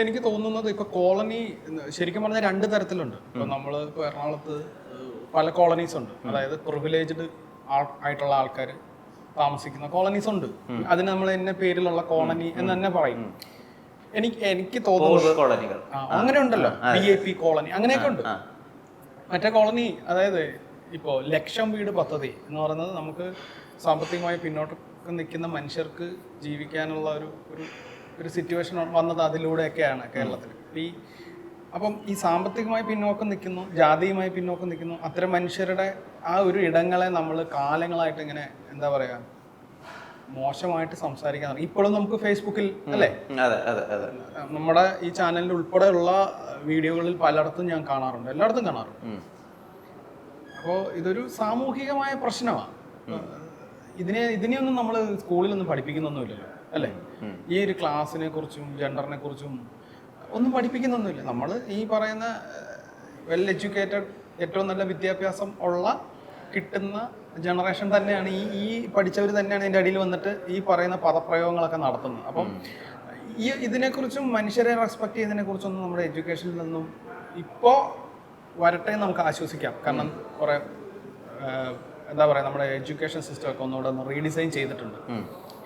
എനിക്ക് തോന്നുന്നത് ഇപ്പൊ കോളനി ശരിക്കും പറഞ്ഞാൽ രണ്ട് തരത്തിലുണ്ട്. ഇപ്പൊ നമ്മള് ഇപ്പൊ എറണാകുളത്ത് പല കോളനീസ് ഉണ്ട്. അതായത് പ്രിവിലേജ്ഡ് ആയിട്ടുള്ള ആൾക്കാർ താമസിക്കുന്ന കോളനീസ് ഉണ്ട്. അതിന് നമ്മൾ എന്നെ പേരിലുള്ള കോളനി എന്ന് തന്നെ പറയും. എനിക്ക് തോന്നുന്നത് കോളനികൾ അങ്ങനെ ഉണ്ടല്ലോ, VIP കോളനി അങ്ങനെയൊക്കെ ഉണ്ട്. മറ്റേ കോളനി അതായത് ഇപ്പോ 1,00,000 വീട് പദ്ധതി എന്ന് പറയുന്നത് നമുക്ക് സാമ്പത്തികമായി പിന്നോട്ട് നിൽക്കുന്ന മനുഷ്യർക്ക് ജീവിക്കാനുള്ള ഒരു സിറ്റുവേഷൻ വന്നത് അതിലൂടെയൊക്കെയാണ് കേരളത്തിൽ. അപ്പം ഈ സാമ്പത്തികമായി പിന്നോക്കം നിൽക്കുന്നു, ജാതിയുമായി പിന്നോക്കം നിൽക്കുന്നു, അത്തരം മനുഷ്യരുടെ ആ ഒരു ഇടങ്ങളെ നമ്മൾ കാലങ്ങളായിട്ട് ഇങ്ങനെ എന്താ പറയാ മോശമായിട്ട് സംസാരിക്കാൻ. ഇപ്പോഴും നമുക്ക് ഫേസ്ബുക്കിൽ അല്ലേ, നമ്മുടെ ഈ ചാനലിൽ ഉൾപ്പെടെയുള്ള വീഡിയോകളിൽ പലയിടത്തും ഞാൻ കാണാറുണ്ട്, എല്ലായിടത്തും കാണാറുണ്ട്. അപ്പോൾ ഇതൊരു സാമൂഹികമായ പ്രശ്നമാണ്. ഇതിനെയൊന്നും നമ്മൾ സ്കൂളിലൊന്നും പഠിപ്പിക്കുന്നൊന്നുമില്ലല്ലോ അല്ലേ. ഈ ഒരു ക്ലാസ്സിനെ കുറിച്ചും ജെൻഡറിനെ കുറിച്ചും ഒന്നും പഠിപ്പിക്കുന്നൊന്നുമില്ല. നമ്മൾ ഈ പറയുന്ന വെൽ എഡ്യൂക്കേറ്റഡ്, ഏറ്റവും നല്ല വിദ്യാഭ്യാസം ഉള്ള കിട്ടുന്ന ജനറേഷൻ തന്നെയാണ് ഈ പഠിച്ചവർ തന്നെയാണ് ഇതിൻ്റെ അടിയിൽ വന്നിട്ട് ഈ പറയുന്ന പദപ്രയോഗങ്ങളൊക്കെ നടത്തുന്നത്. അപ്പം ഇതിനെക്കുറിച്ചും മനുഷ്യരെ റെസ്പെക്ട് ചെയ്യുന്നതിനെ കുറിച്ചൊന്നും നമ്മുടെ എഡ്യൂക്കേഷനിൽ നിന്നും ഇപ്പോൾ വരട്ടെ നമുക്ക് ആശ്വസിക്കാം. കാരണം കുറേ എന്താ പറയുക, നമ്മുടെ എഡ്യൂക്കേഷൻ സിസ്റ്റം ഒക്കെ ഒന്നുകൂടെ ഒന്ന് റീഡിസൈൻ ചെയ്തിട്ടുണ്ട്.